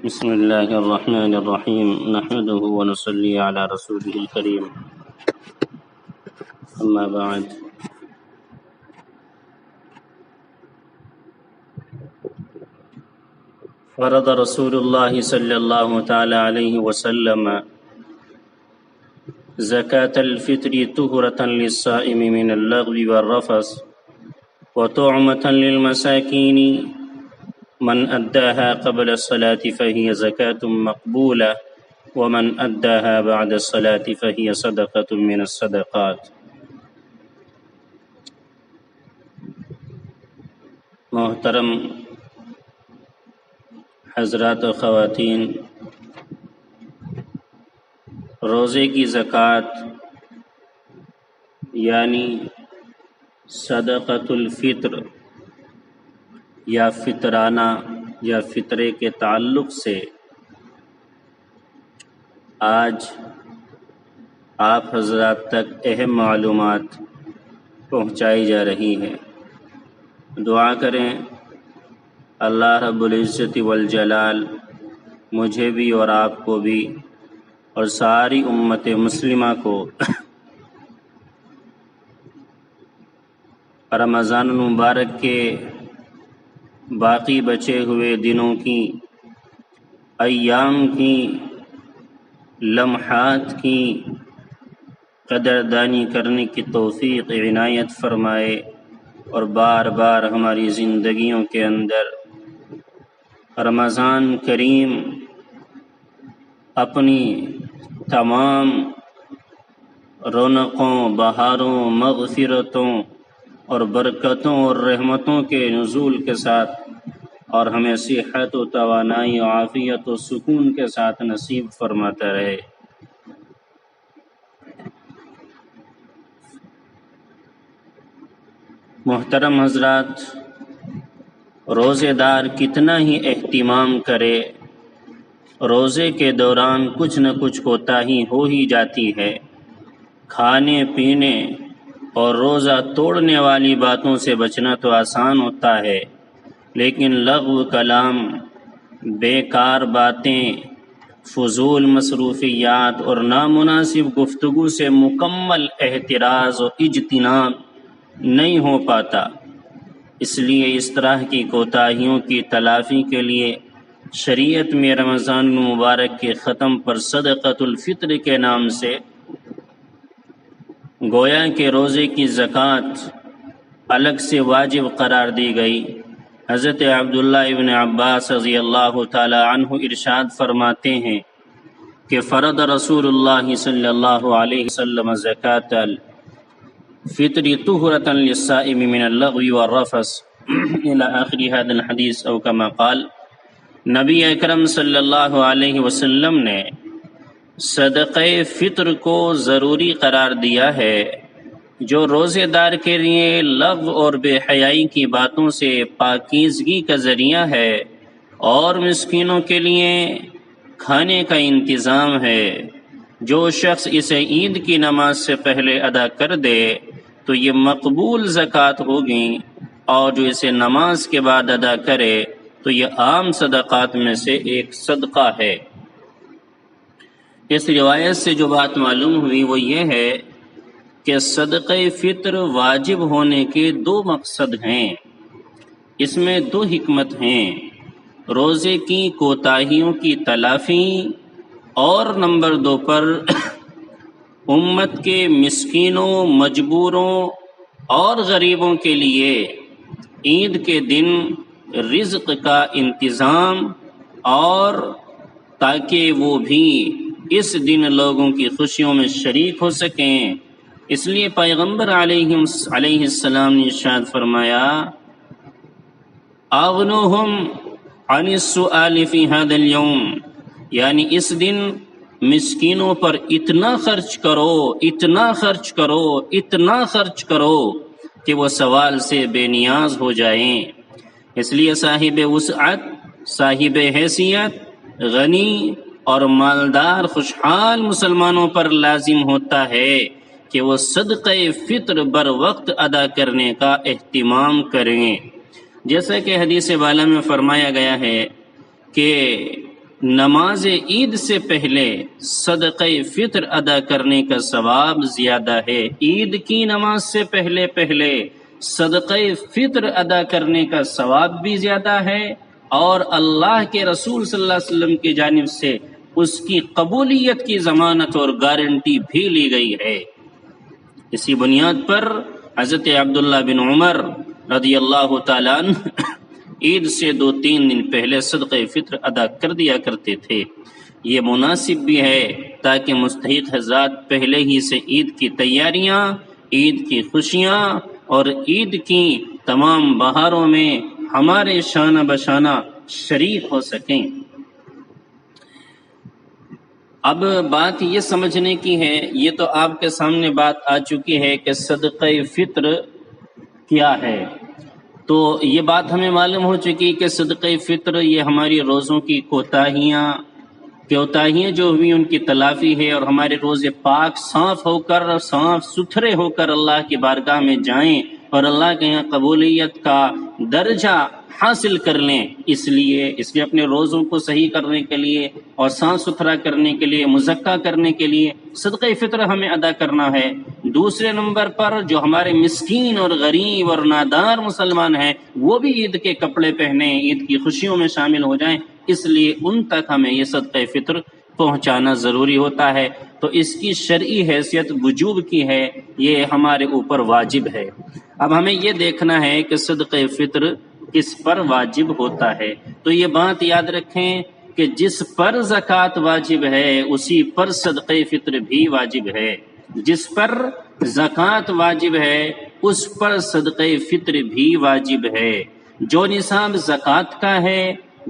بسم اللہ الرحمن الرحیم نحمده ونصلی علی رسوله الکریم اما بعد فرض رسول اللہ صلی اللہ تعالی علیہ وسلم زکاة الفطر طہرة للصائم من اللغو والرفث وطعمة للمساکین من أداها قبل الصلاة فهي زكاة مقبولة ومن أداها بعد الصلاة فهي صدقة من الصدقات۔ محترم حضرات و خواتین، روزے کی زکوٰۃ یعنی صدقۃ الفطر یا فطرانہ یا فطرے کے تعلق سے آج آپ حضرات تک اہم معلومات پہنچائی جا رہی ہیں۔ دعا کریں اللہ رب العزت والجلال مجھے بھی اور آپ کو بھی اور ساری امت مسلمہ کو رمضان المبارک کے باقی بچے ہوئے دنوں کی، ایام کی، لمحات کی قدردانی کرنے کی توفیق عنایت فرمائے اور بار بار ہماری زندگیوں کے اندر رمضان کریم اپنی تمام رونقوں، بہاروں، مغفرتوں اور برکتوں اور رحمتوں کے نزول کے ساتھ اور ہمیں صحت و توانائی و عافیت و سکون کے ساتھ نصیب فرماتا رہے۔ محترم حضرات، روزے دار کتنا ہی اہتمام کرے، روزے کے دوران کچھ نہ کچھ کوتاہی ہو ہی جاتی ہے۔ کھانے پینے اور روزہ توڑنے والی باتوں سے بچنا تو آسان ہوتا ہے، لیکن لغو کلام، بیکار باتیں، فضول مصروفیات اور نامناسب گفتگو سے مکمل احتراز و اجتناب نہیں ہو پاتا۔ اس لیے اس طرح کی کوتاہیوں کی تلافی کے لیے شریعت میں رمضان المبارک کے ختم پر صدقۃ الفطر کے نام سے گویا کہ روزے کی زکوٰۃ الگ سے واجب قرار دی گئی۔ حضرت عبداللہ ابن عباس رضی اللہ تعالی عنہ ارشاد فرماتے ہیں کہ فرض رسول اللہ صلی اللہ علیہ وسلم زکاة الفطر طہرة للصائم من اللغو والرفث الى آخر هذا الحدیث او کما قال۔ نبی اکرم صلی اللہ علیہ وسلم نے صدقہ فطر کو ضروری قرار دیا ہے، جو روزے دار کے لیے لغو اور بے حیائی کی باتوں سے پاکیزگی کا ذریعہ ہے اور مسکینوں کے لیے کھانے کا انتظام ہے۔ جو شخص اسے عید کی نماز سے پہلے ادا کر دے تو یہ مقبول زکوٰۃ ہوگی، اور جو اسے نماز کے بعد ادا کرے تو یہ عام صدقات میں سے ایک صدقہ ہے۔ اس روایت سے جو بات معلوم ہوئی وہ یہ ہے کہ صدقہ فطر واجب ہونے کے دو مقصد ہیں، اس میں دو حکمت ہیں: روزے کی کوتاہیوں کی تلافی، اور نمبر 2 پر امت کے مسکینوں، مجبوروں اور غریبوں کے لیے عید کے دن رزق کا انتظام، اور تاکہ وہ بھی اس دن لوگوں کی خوشیوں میں شریک ہو سکیں۔ اس لیے پیغمبر علیہ السلام نے ارشاد فرمایا اغنوہم عن السؤال فی هذا اليوم، یعنی اس دن مسکینوں پر اتنا خرچ کرو، اتنا خرچ کرو، اتنا خرچ کرو کہ وہ سوال سے بے نیاز ہو جائیں۔ اس لیے صاحب وسعت، صاحب حیثیت، غنی اور مالدار خوشحال مسلمانوں پر لازم ہوتا ہے کہ وہ صدقہ فطر بر وقت ادا کرنے کا اہتمام کریں۔ جیسا کہ حدیث والا میں فرمایا گیا ہے کہ نماز عید سے پہلے صدقہ فطر ادا کرنے کا ثواب زیادہ ہے۔ عید کی نماز سے پہلے صدقہ فطر ادا کرنے کا ثواب بھی زیادہ ہے، اور اللہ کے رسول صلی اللہ علیہ وسلم کی جانب سے اس کی قبولیت کی ضمانت اور گارنٹی بھی لی گئی ہے۔ اسی بنیاد پر حضرت عبداللہ بن عمر رضی اللہ تعالیٰ عنہ عید سے 2-3 دن پہلے صدقہ فطر ادا کر دیا کرتے تھے۔ یہ مناسب بھی ہے تاکہ مستحق حضرات پہلے ہی سے عید کی تیاریاں، عید کی خوشیاں اور عید کی تمام بہاروں میں ہمارے شانہ بشانہ شریک ہو سکیں۔ اب بات یہ سمجھنے کی ہے، یہ تو آپ کے سامنے بات آ چکی ہے کہ صدقہ فطر کیا ہے، تو یہ بات ہمیں معلوم ہو چکی کہ صدقہ فطر یہ ہماری روزوں کی کوتاہیاں جو ہوئی ان کی تلافی ہے، اور ہمارے روزے پاک صاف ہو کر، صاف ستھرے ہو کر اللہ کی بارگاہ میں جائیں اور اللہ کے یہاں قبولیت کا درجہ حاصل کر لیں۔ اس لیے اپنے روزوں کو صحیح کرنے کے لیے اور صاف ستھرا کرنے کے لیے، مزکا کرنے کے لیے صدقہ فطر ہمیں ادا کرنا ہے۔ دوسرے نمبر پر جو ہمارے مسکین اور غریب اور نادار مسلمان ہیں، وہ بھی عید کے کپڑے پہنیں، عید کی خوشیوں میں شامل ہو جائیں، اس لیے ان تک ہمیں یہ صدقہ فطر پہنچانا ضروری ہوتا ہے۔ تو اس کی شرعی حیثیت وجوب کی ہے، یہ ہمارے اوپر واجب ہے۔ اب ہمیں یہ دیکھنا ہے کہ صدقہ فطر کس پر واجب ہوتا ہے، تو یہ بات یاد رکھیں کہ جس پر زکوٰۃ واجب ہے اسی پر صدقہ فطر بھی واجب ہے، جس پر زکوٰۃ واجب ہے اس پر صدقہ فطر بھی واجب ہے۔ جو نصاب زکوٰۃ کا ہے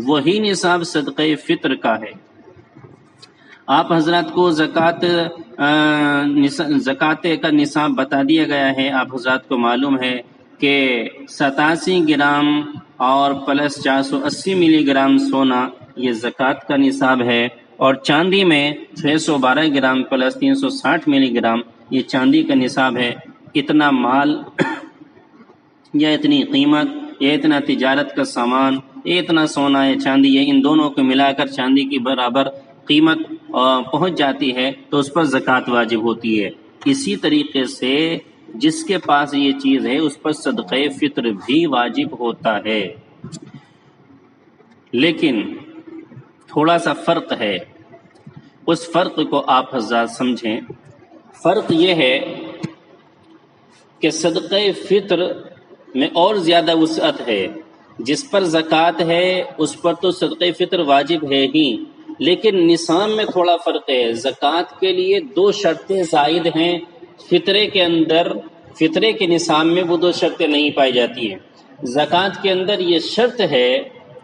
وہی نصاب صدقہ فطر کا ہے۔ آپ حضرات کو زکوٰۃ کا نصاب بتا دیا گیا ہے۔ آپ حضرات کو معلوم ہے کہ 87 گرام اور پلس 480 ملی گرام سونا یہ زکوٰۃ کا نصاب ہے، اور چاندی میں 612 گرام پلس 360 ملی گرام یہ چاندی کا نصاب ہے۔ اتنا مال یا اتنی قیمت یا اتنا تجارت کا سامان، اتنا سونا یا چاندی، یہ ان دونوں کو ملا کر چاندی کی برابر قیمت پہنچ جاتی ہے تو اس پر زکوٰۃ واجب ہوتی ہے۔ اسی طریقے سے جس کے پاس یہ چیز ہے اس پر صدقہ فطر بھی واجب ہوتا ہے، لیکن تھوڑا سا فرق ہے، اس فرق کو آپ حضرات سمجھیں۔ فرق یہ ہے کہ صدقہ فطر میں اور زیادہ وسعت ہے۔ جس پر زکوٰۃ ہے اس پر تو صدقہ فطر واجب ہے ہی، لیکن نصاب میں تھوڑا فرق ہے۔ زکوٰۃ کے لیے 2 شرطیں زائد ہیں، فطرے کے اندر، فطرے کے نصاب میں وہ 2 شرطیں نہیں پائی جاتی ہیں۔ زکوٰۃ کے اندر یہ شرط ہے،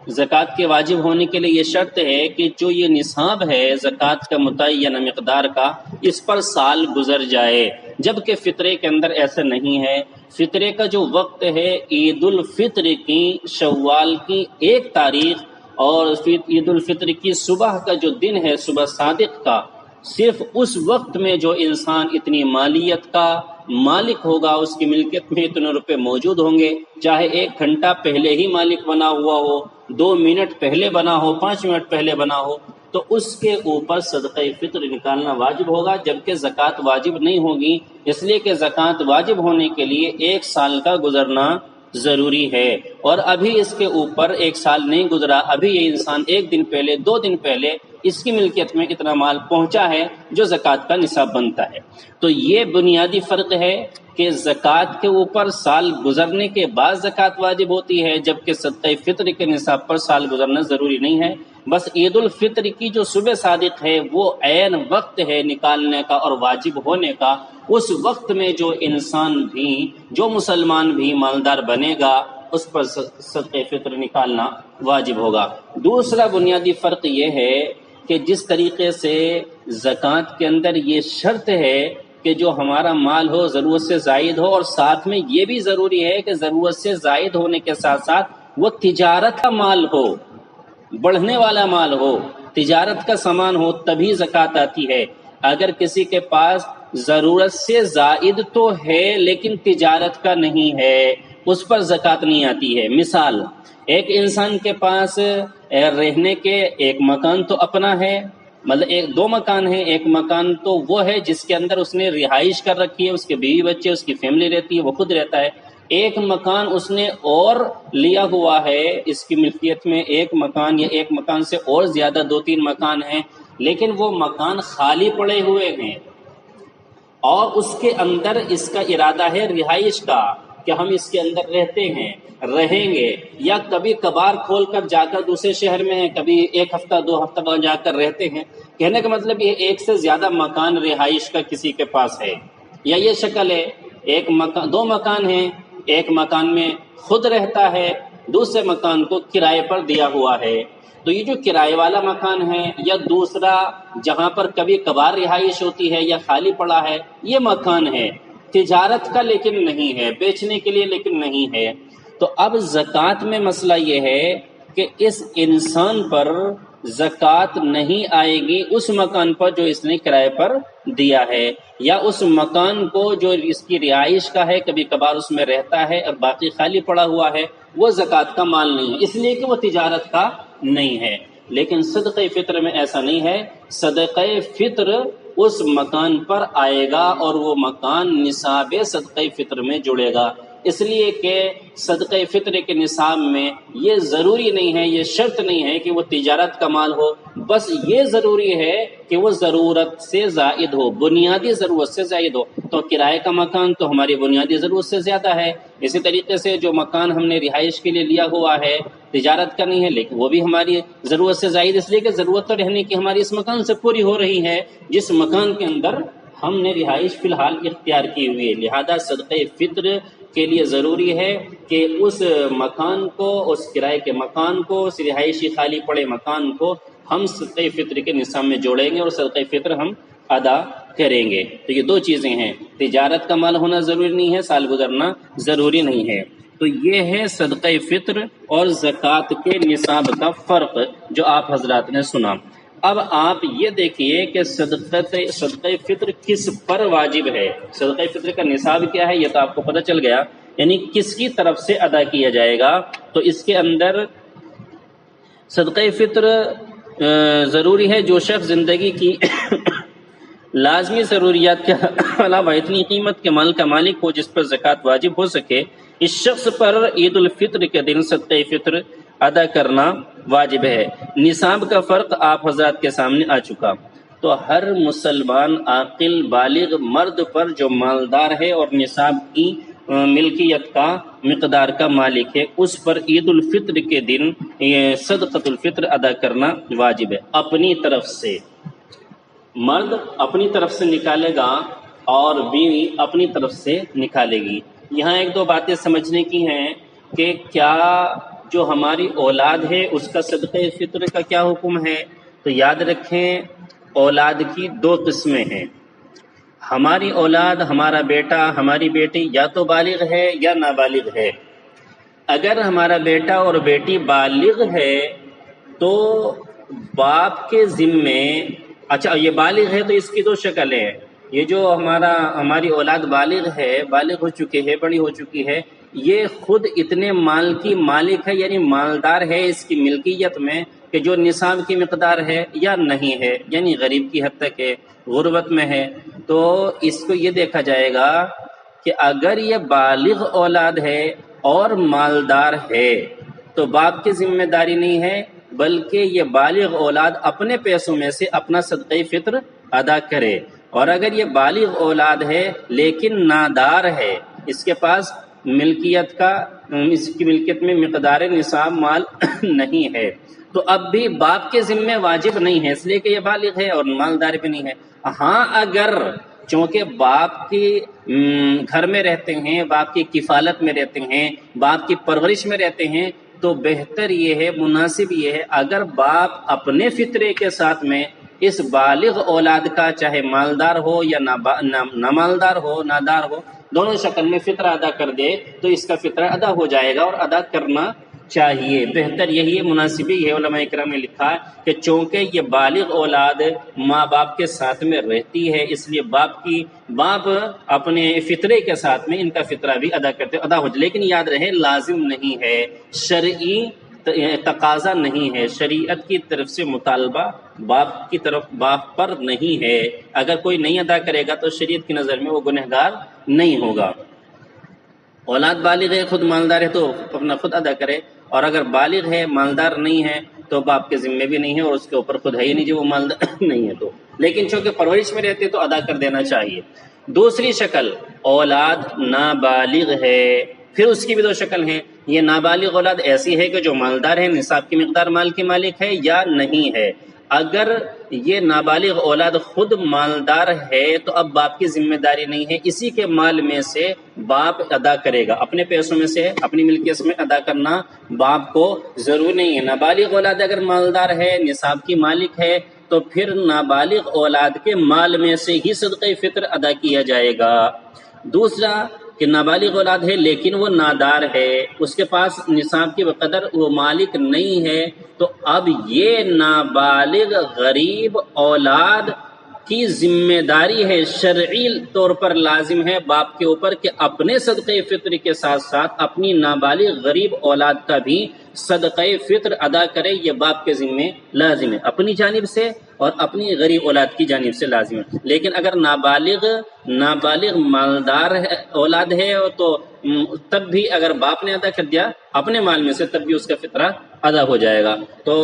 زکوٰۃ کے واجب ہونے کے لیے یہ شرط ہے کہ جو یہ نصاب ہے زکوٰۃ کا متعینہ مقدار کا، اس پر سال گزر جائے، جبکہ فطرے کے اندر ایسا نہیں ہے۔ فطرے کا جو وقت ہے عید الفطر کی شوال کی 1 تاریخ، اور عید الفطر کی صبح کا جو دن ہے صبح صادق کا، صرف اس وقت میں جو انسان اتنی مالیت کا مالک ہوگا، اس کی ملکیت میں اتنے روپے موجود ہوں گے، چاہے 1 گھنٹہ پہلے ہی مالک بنا ہوا ہو، 2 منٹ پہلے بنا ہو، 5 منٹ پہلے بنا ہو، تو اس کے اوپر صدقہ فطر نکالنا واجب ہوگا، جبکہ زکوٰۃ واجب نہیں ہوگی، اس لیے کہ زکوٰۃ واجب ہونے کے لیے 1 سال کا گزرنا ضروری ہے، اور ابھی اس کے اوپر 1 سال نہیں گزرا، ابھی یہ انسان 1 دن پہلے 2 دن پہلے اس کی ملکیت میں اتنا مال پہنچا ہے جو زکوٰۃ کا نصاب بنتا ہے۔ تو یہ بنیادی فرق ہے کہ زکوٰۃ کے اوپر سال گزرنے کے بعد زکوٰۃ واجب ہوتی ہے، جبکہ صدقہ فطر کے نصاب پر سال گزرنا ضروری نہیں ہے۔ بس عید الفطر کی جو صبح صادق ہے وہ عین وقت ہے نکالنے کا اور واجب ہونے کا، اس وقت میں جو انسان بھی، جو مسلمان بھی مالدار بنے گا اس پر صدقہ فطر نکالنا واجب ہوگا۔ دوسرا بنیادی فرق یہ ہے کہ جس طریقے سے زکوٰۃ کے اندر یہ شرط ہے کہ جو ہمارا مال ہو ضرورت سے زائد ہو، اور ساتھ میں یہ بھی ضروری ہے کہ ضرورت سے زائد ہونے کے ساتھ ساتھ وہ تجارت کا مال ہو، بڑھنے والا مال ہو، تجارت کا سامان ہو، تبھی زکوٰۃ آتی ہے۔ اگر کسی کے پاس ضرورت سے زائد تو ہے لیکن تجارت کا نہیں ہے، اس پر زکوٰۃ نہیں آتی ہے۔ مثال، ایک انسان کے پاس رہنے کے ایک مکان تو اپنا ہے، مطلب ایک دو مکان ہیں، ایک مکان تو وہ ہے جس کے اندر اس نے رہائش کر رکھی ہے، اس کے بیوی بچے، اس کی فیملی رہتی ہے، وہ خود رہتا ہے۔ ایک مکان اس نے اور لیا ہوا ہے، اس کی ملکیت میں ایک مکان یا ایک مکان سے اور زیادہ 2-3 مکان ہیں، لیکن وہ مکان خالی پڑے ہوئے ہیں اور اس کے اندر اس کا ارادہ ہے رہائش کا کہ ہم اس کے اندر رہتے ہیں، رہیں گے، یا کبھی کبھار کھول کر جا کر دوسرے شہر میں ہیں، کبھی 1 ہفتہ 2 ہفتہ بعد جا کر رہتے ہیں۔ کہنے کا مطلب یہ ایک سے زیادہ مکان رہائش کا کسی کے پاس ہے، یا یہ شکل ہے ایک مکان، 2 مکان ہیں، ایک مکان میں خود رہتا ہے، دوسرے مکان کو کرائے پر دیا ہوا ہے۔ تو یہ جو کرائے والا مکان ہے یا دوسرا جہاں پر کبھی کبھار رہائش ہوتی ہے یا خالی پڑا ہے، یہ مکان ہے تجارت کا لیکن نہیں ہے، بیچنے کے لیے لیکن نہیں ہے۔ تو اب زکوٰۃ میں مسئلہ یہ ہے کہ اس انسان پر زکوٰۃ نہیں آئے گی اس مکان پر جو اس نے کرائے پر دیا ہے، یا اس مکان کو جو اس کی رہائش کا ہے، کبھی کبھار اس میں رہتا ہے اور باقی خالی پڑا ہوا ہے، وہ زکوٰۃ کا مال نہیں ہے، اس لیے کہ وہ تجارت کا نہیں ہے۔ لیکن صدقہ فطر میں ایسا نہیں ہے، صدقہ فطر اس مکان پر آئے گا اور وہ مکان نصاب صدقہ فطر میں جڑے گا، اس لیے کہ صدقہ فطر کے نصاب میں یہ ضروری نہیں ہے، یہ شرط نہیں ہے کہ وہ تجارت کا مال ہو، بس یہ ضروری ہے کہ وہ ضرورت سے زائد ہو، بنیادی ضرورت سے زائد ہو۔ تو کرائے کا مکان تو ہماری بنیادی ضرورت سے زیادہ ہے، اسی طریقے سے جو مکان ہم نے رہائش کے لیے لیا ہوا ہے تجارت کا نہیں ہے، لیکن وہ بھی ہماری ضرورت سے زائد، اس لیے کہ ضرورت تو رہنے کی ہماری اس مکان سے پوری ہو رہی ہے جس مکان کے اندر ہم نے رہائش فی الحال اختیار کی ہوئی ہے۔ لہذا صدقہ فطر کے لیے ضروری ہے کہ اس مکان کو، اس کرائے کے مکان کو، اس رہائشی خالی پڑے مکان کو ہم صدقہ فطر کے نصاب میں جوڑیں گے اور صدقہ فطر ہم ادا کریں گے۔ تو یہ 2 چیزیں ہیں، تجارت کا مال ہونا ضروری نہیں ہے، سال گزرنا ضروری نہیں ہے۔ تو یہ ہے صدقہ فطر اور زکوٰۃ کے نصاب کا فرق جو آپ حضرات نے سنا۔ اب آپ یہ دیکھیے کہ صدقہ فطر کس پر واجب ہے، صدقہ فطر کا نصاب کیا ہے یہ تو آپ کو پتہ چل گیا، یعنی کس کی طرف سے ادا کیا جائے گا۔ تو اس کے اندر صدقہ فطر ضروری ہے جو شخص زندگی کی لازمی ضروریات کے علاوہ اتنی قیمت کے مال کا مالک ہو جس پر زکوٰۃ واجب ہو سکے، اس شخص پر عید الفطر کے دن صدقہ فطر ادا کرنا واجب ہے۔ نصاب کا فرق آپ حضرات کے سامنے آ چکا۔ تو ہر مسلمان عاقل بالغ مرد پر جو مالدار ہے اور نصاب کی ملکیت کا مقدار کا مالک ہے، اس پر عید الفطر کے دن صدقۃ الفطر ادا کرنا واجب ہے۔ اپنی طرف سے مرد اپنی طرف سے نکالے گا اور بیوی اپنی طرف سے نکالے گی۔ یہاں 1-2 باتیں سمجھنے کی ہیں کہ کیا جو ہماری اولاد ہے اس کا صدقہ فطر کا کیا حکم ہے۔ تو یاد رکھیں اولاد کی 2 قسمیں ہیں، ہماری اولاد، ہمارا بیٹا، ہماری بیٹی یا تو بالغ ہے یا نابالغ ہے۔ اگر ہمارا بیٹا اور بیٹی بالغ ہے تو باپ کے ذمے، اچھا یہ بالغ ہے تو اس کی 2 شکلیں ہیں، یہ جو ہماری اولاد بالغ ہے، بالغ ہو چکی ہے، بڑی ہو چکی ہے، یہ خود اتنے مال کی مالک ہے، یعنی مالدار ہے اس کی ملکیت میں کہ جو نصاب کی مقدار ہے یا نہیں ہے، یعنی غریب کی حد تک ہے، غربت میں ہے۔ تو اس کو یہ دیکھا جائے گا کہ اگر یہ بالغ اولاد ہے اور مالدار ہے تو باپ کی ذمہ داری نہیں ہے، بلکہ یہ بالغ اولاد اپنے پیسوں میں سے اپنا صدقہ فطر ادا کرے۔ اور اگر یہ بالغ اولاد ہے لیکن نادار ہے، اس کے پاس ملکیت کا، اس کی ملکیت میں مقدار نصاب مال نہیں ہے، تو اب بھی باپ کے ذمے واجب نہیں ہے، اس لیے کہ یہ بالغ ہے اور مالدار بھی نہیں ہے۔ ہاں اگر چونکہ باپ کی گھر میں رہتے ہیں، باپ کی کفالت میں رہتے ہیں، باپ کی پرورش میں رہتے ہیں، تو بہتر یہ ہے، مناسب یہ ہے، اگر باپ اپنے فطرے کے ساتھ میں اس بالغ اولاد کا چاہے مالدار ہو یا نہ مالدار ہو، نادار ہو، دونوں شکل میں فطرہ ادا کر دے تو اس کا فطرہ ادا ہو جائے گا اور ادا کرنا چاہیے، بہتر یہی ہے، مناسب یہ علماء کرام نے لکھا ہے کہ چونکہ یہ بالغ اولاد ماں باپ کے ساتھ میں رہتی ہے، اس لیے باپ اپنے فطرے کے ساتھ میں ان کا فطرہ بھی ادا کرتے ادا ہو جائے، لیکن یاد رہے لازم نہیں ہے، شرعی تقاضا نہیں ہے، شریعت کی طرف سے مطالبہ باپ پر نہیں ہے۔ اگر کوئی نہیں ادا کرے گا تو شریعت کی نظر میں وہ گنہگار نہیں ہوگا۔ اولاد بالغ ہے، خود مالدار ہے تو اپنا خود ادا کرے، اور اگر بالغ ہے مالدار نہیں ہے تو باپ کے ذمے بھی نہیں ہے، اور اس کے اوپر خود ہے ہی نہیں جو وہ مالدار نہیں ہے تو، لیکن چونکہ پرورش میں رہتے تو ادا کر دینا چاہیے۔ دوسری شکل، اولاد نابالغ ہے، پھر اس کی بھی دو شکل ہیں۔ یہ نابالغ اولاد ایسی ہے کہ جو مالدار ہے، نصاب کی مقدار مال کی مالک ہے یا نہیں ہے۔ اگر یہ نابالغ اولاد خود مالدار ہے تو اب باپ کی ذمہ داری نہیں ہے، اسی کے مال میں سے باپ ادا کرے گا، اپنے پیسوں میں سے اپنی ملکیت میں ادا کرنا باپ کو ضروری نہیں ہے۔ نابالغ اولاد اگر مالدار ہے، نصاب کی مالک ہے، تو پھر نابالغ اولاد کے مال میں سے ہی صدقہ فطر ادا کیا جائے گا۔ دوسرا کہ نابالغ اولاد ہے لیکن وہ نادار ہے، اس کے پاس نصاب کی بقدر وہ مالک نہیں ہے، تو اب یہ نابالغ غریب اولاد کی ذمہ داری ہے، شرعی طور پر لازم ہے باپ کے اوپر کہ اپنے صدقہ فطر کے ساتھ ساتھ اپنی نابالغ غریب اولاد کا بھی صدقہ فطر ادا کرے۔ یہ باپ کے ذمہ لازم ہے، اپنی جانب سے اور اپنی غریب اولاد کی جانب سے لازم ہے۔ لیکن اگر نابالغ مالدار اولاد ہے تو تب بھی اگر باپ نے ادا کر دیا اپنے مال میں سے، تب بھی اس کا فطرہ ادا ہو جائے گا۔ تو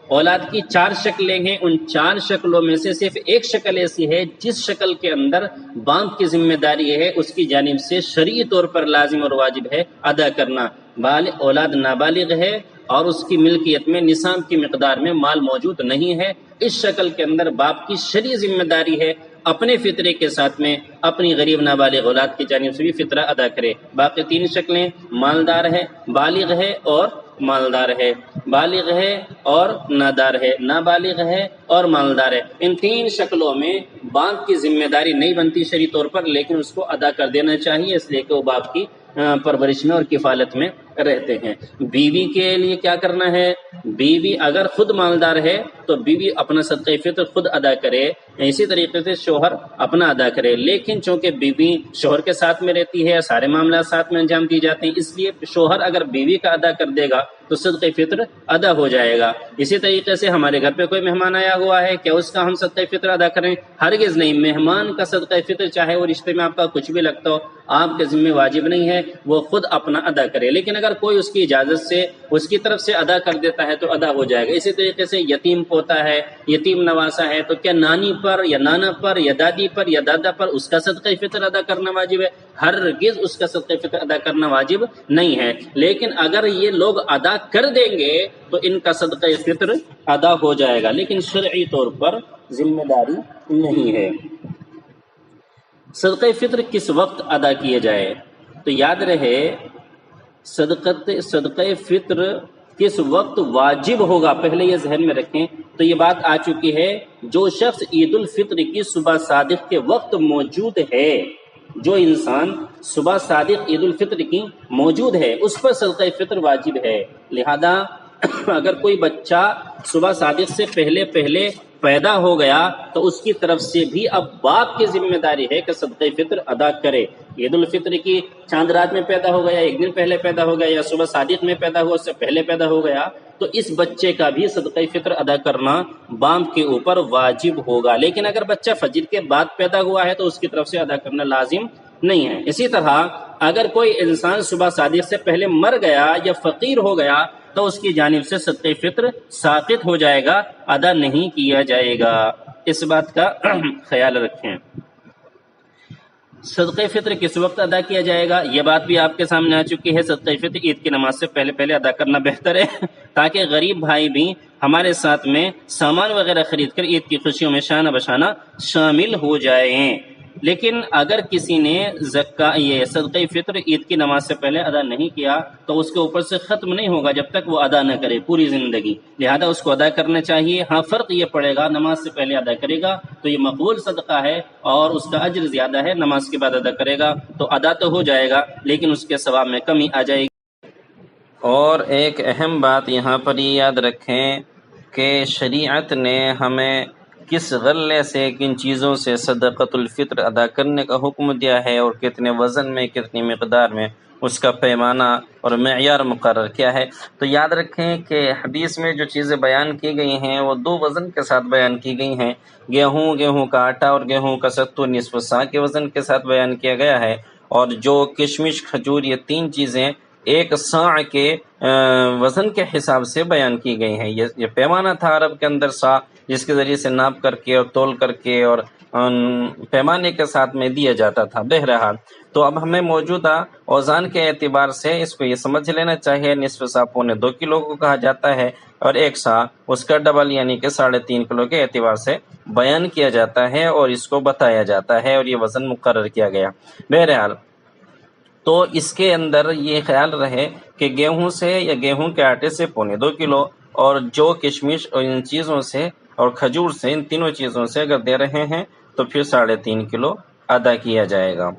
اولاد کی 4 شکلیں ہیں، ان 4 شکلوں میں سے صرف ایک شکل ایسی ہے جس شکل کے اندر باپ کی ذمہ داری ہے اس کی جانب سے شرعی طور پر لازم اور واجب ہے ادا کرنا۔ اولاد نابالغ ہے اور اس کی ملکیت میں نصاب کی مقدار میں مال موجود نہیں ہے، اس شکل کے اندر باپ کی شرعی ذمہ داری ہے اپنے فطرے کے ساتھ میں اپنی غریب نابالغ اولاد کی جانب سے بھی فطرہ ادا کرے۔ باقی 3 شکلیں، مالدار ہے، بالغ ہے اور مالدار ہے، بالغ ہے اور نادار ہے، نابالغ ہے اور مالدار ہے۔ ان 3 شکلوں میں باپ کی ذمہ داری نہیں بنتی شرعی طور پر، لیکن اس کو ادا کر دینا چاہیے، اس لیے کہ وہ باپ کی پرورش میں اور کفالت میں رہتے ہیں۔ بیوی کے لیے کیا کرنا ہے؟ بیوی اگر خود مالدار ہے تو بیوی اپنا صدقہ فطر خود ادا کرے، اسی طریقے سے شوہر اپنا ادا کرے، لیکن چونکہ بیوی شوہر کے ساتھ میں رہتی ہے، سارے معاملات ساتھ میں انجام دی جاتے ہیں، اس لیے شوہر اگر بیوی کا ادا کر دے گا تو صدقہ فطر ادا ہو جائے گا۔ اسی طریقے سے ہمارے گھر پہ کوئی مہمان آیا ہوا ہے، کیا اس کا ہم صدقہ فطر ادا کریں؟ ہرگز نہیں۔ مہمان کا صدقہ فطر چاہے وہ رشتے میں آپ کا کچھ بھی لگتا ہو، آپ کے ذمہ واجب نہیں ہے، وہ خود اپنا ادا کرے، لیکن اگر کوئی اس کی اجازت سے اس کی طرف سے ادا کر دیتا ہے تو ادا ہو جائے گا۔ اسی طریقے سے یتیم پوتا ہے، یتیم نواسا ہے، تو کیا نانی پر یا نانا پر یا دادی پر یا دادا پر اس کا صدقہ فطر ادا کرنا واجب ہے؟ ہرگز اس کا صدقہ فطر ادا کرنا واجب نہیں ہے، لیکن اگر یہ لوگ ادا کر دیں گے تو ان کا صدقہ فطر ادا ہو جائے گا، لیکن شرعی طور پر ذمہ داری نہیں ہے۔ صدقہ فطر کس وقت ادا کیے جائے؟ تو یاد رہے صدقہ فطر کس وقت واجب ہوگا، پہلے یہ ذہن میں رکھیں۔ تو یہ بات آ چکی ہے، جو شخص عید الفطر کی صبح صادق کے وقت موجود ہے، جو انسان صبح صادق عید الفطر کی موجود ہے اس پر صدقہ فطر واجب ہے۔ لہذا اگر کوئی بچہ صبح صادق سے پہلے پیدا ہو گیا تو اس کی طرف سے بھی اب باپ کی ذمہ داری ہے کہ صدقہ فطر ادا کرے۔ عید الفطر کی چاند رات میں پیدا ہو گیا، ایک دن پہلے پیدا ہو گیا، یا صبح صادق میں پیدا ہوا، اس سے پہلے پیدا ہو گیا، تو اس بچے کا بھی صدقہ فطر ادا کرنا باپ کے اوپر واجب ہوگا۔ لیکن اگر بچہ فجر کے بعد پیدا ہوا ہے تو اس کی طرف سے ادا کرنا لازم نہیں ہے۔ اسی طرح اگر کوئی انسان صبح صادق سے پہلے مر گیا یا فقیر ہو گیا تو اس کی جانب سے صدقہ فطر ساقط ہو جائے گا، ادا نہیں کیا جائے گا۔ اس بات کا خیال رکھیں۔ صدقہ فطر کس وقت ادا کیا جائے گا، یہ بات بھی آپ کے سامنے آ چکی ہے۔ صدقہ فطر عید کی نماز سے پہلے ادا کرنا بہتر ہے، تاکہ غریب بھائی بھی ہمارے ساتھ میں سامان وغیرہ خرید کر عید کی خوشیوں میں شانہ بشانہ شامل ہو جائیں۔ لیکن اگر کسی نے یہ صدقہ فطر عید کی نماز سے پہلے ادا نہیں کیا تو اس کے اوپر سے ختم نہیں ہوگا جب تک وہ ادا نہ کرے پوری زندگی، لہذا اس کو ادا کرنا چاہیے۔ ہاں فرق یہ پڑے گا، نماز سے پہلے ادا کرے گا تو یہ مقبول صدقہ ہے اور اس کا اجر زیادہ ہے، نماز کے بعد ادا کرے گا تو ادا تو ہو جائے گا لیکن اس کے ثواب میں کمی آ جائے گی۔ اور ایک اہم بات یہاں پر یہ یاد رکھیں کہ شریعت نے ہمیں کس غلے سے کن چیزوں سے صدقۃ الفطر ادا کرنے کا حکم دیا ہے اور کتنے وزن میں کتنی مقدار میں اس کا پیمانہ اور معیار مقرر کیا ہے۔ تو یاد رکھیں کہ حدیث میں جو چیزیں بیان کی گئی ہیں وہ 2 وزن کے ساتھ بیان کی گئی ہیں، گیہوں کا آٹا اور گیہوں کا ستو نصف سا کے وزن کے ساتھ بیان کیا گیا ہے، اور جو کشمش کھجور یہ 3 چیزیں 1 ساع کے وزن کے حساب سے بیان کی گئی ہیں۔ یہ پیمانہ تھا عرب کے اندر سا، جس کے ذریعے سے ناپ کر کے اور تول کر کے اور پیمانے کے ساتھ میں دیا جاتا تھا۔ بہرحال تو اب ہمیں موجودہ اوزان کے اعتبار سے اس کو یہ سمجھ لینا چاہیے، نصف سا 1.25 کلو کو کہا جاتا ہے، اور 1 سا اس کا ڈبل یعنی کہ 3.5 کلو کے اعتبار سے بیان کیا جاتا ہے اور اس کو بتایا جاتا ہے، اور یہ وزن مقرر کیا گیا۔ بہرحال تو اس کے اندر یہ خیال رہے کہ گیہوں سے یا گیہوں کے آٹے سے 1.25 کلو، اور جو کشمش اور ان چیزوں سے اور کھجور سے، ان تینوں چیزوں سے اگر دے رہے ہیں تو پھر 3.5 کلو ادا کیا جائے گا۔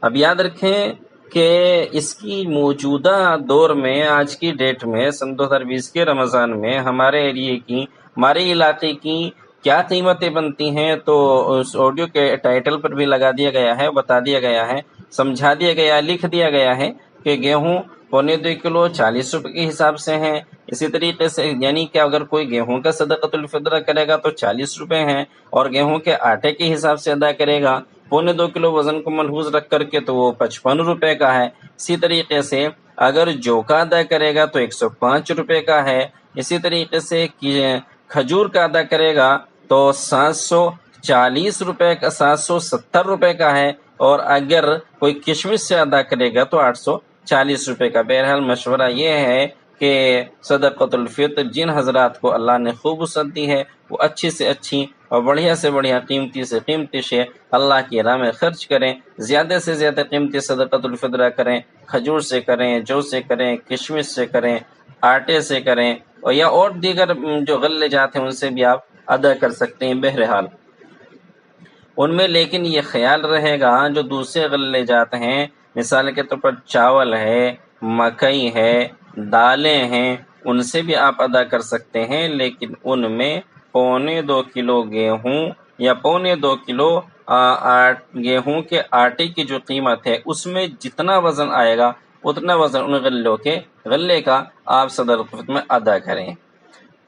اب یاد رکھیں کہ اس کی موجودہ دور میں، آج کی ڈیٹ میں، سن 2020 کے رمضان میں ہمارے ایریے کی، ہمارے علاقے کی کیا قیمتیں بنتی ہیں تو اس آڈیو کے ٹائٹل پر بھی لگا دیا گیا ہے، بتا دیا گیا ہے، سمجھا دیا گیا، لکھ دیا گیا ہے کہ گیہوں 1.25 کلو 40 روپے کے حساب سے ہیں۔ اسی طریقے سے یعنی کہ اگر کوئی گیہوں کا صدقۃ الفطر کرے گا تو 40 روپے ہیں، اور گیہوں کے آٹے کے حساب سے ادا کرے گا 1.25 کلو وزن کو ملحوظ رکھ کر کے تو وہ 55 روپے کا ہے۔ اسی طریقے سے اگر جو کا ادا کرے گا تو 105 روپے کا ہے۔ اسی طریقے سے کھجور کا ادا کرے گا تو 740 روپے کا، 770 روپے کا ہے، اور اگر کوئی کشمش سے ادا کرے گا تو 840 روپے کا۔ بہرحال مشورہ یہ ہے کہ صدقۃ الفطر جن حضرات کو اللہ نے خوب وسعت دی ہے وہ اچھی سے اچھی اور بڑھیا سے بڑھیا، قیمتی سے قیمتی شے اللہ کی راہ میں خرچ کریں، زیادہ سے زیادہ قیمتی صدقۃ الفطر کریں، کھجور سے کریں، جو سے کریں، کشمش سے کریں، آٹے سے کریں، یا اور دیگر جو غلے جات ہیں ان سے بھی آپ ادا کر سکتے ہیں۔ بہرحال ان میں لیکن یہ خیال رہے گا جو دوسرے غلے جات ہیں، مثال کے طور پر چاول ہے، مکئی ہے، دالیں ہیں، ان سے بھی آپ ادا کر سکتے ہیں، لیکن ان میں 2.25 کلو گیہوں یا 2.25 کلو گیہوں کے آٹے کی جو قیمت ہے اس میں جتنا وزن آئے گا اتنا وزن ان غلے کا آپ صدقۃ الفطر میں ادا کریں۔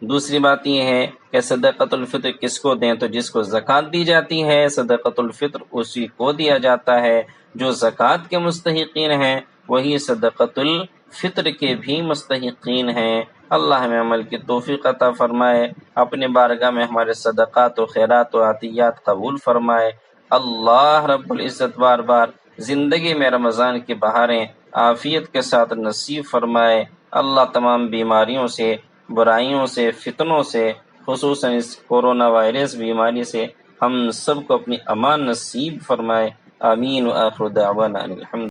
دوسری بات یہ ہے کہ صدقۃ الفطر کس کو دیں، تو جس کو زکوٰۃ دی جاتی ہے صدقۃ الفطر اسی کو دیا جاتا ہے۔ جو زکوٰۃ کے مستحقین ہیں وہی صدقۃ الفطر کے بھی مستحقین ہیں۔ اللہ ہمیں عمل کی توفیق عطا فرمائے، اپنے بارگاہ میں ہمارے صدقات و خیرات و عطیات قبول فرمائے۔ اللہ رب العزت بار بار زندگی میں رمضان کی بہاریں عافیت کے ساتھ نصیب فرمائے۔ اللہ تمام بیماریوں سے، برائیوں سے، فتنوں سے، خصوصاً اس کورونا وائرس بیماری سے ہم سب کو اپنی امان نصیب فرمائے۔ آمین۔ وآخر دعوانا الحمد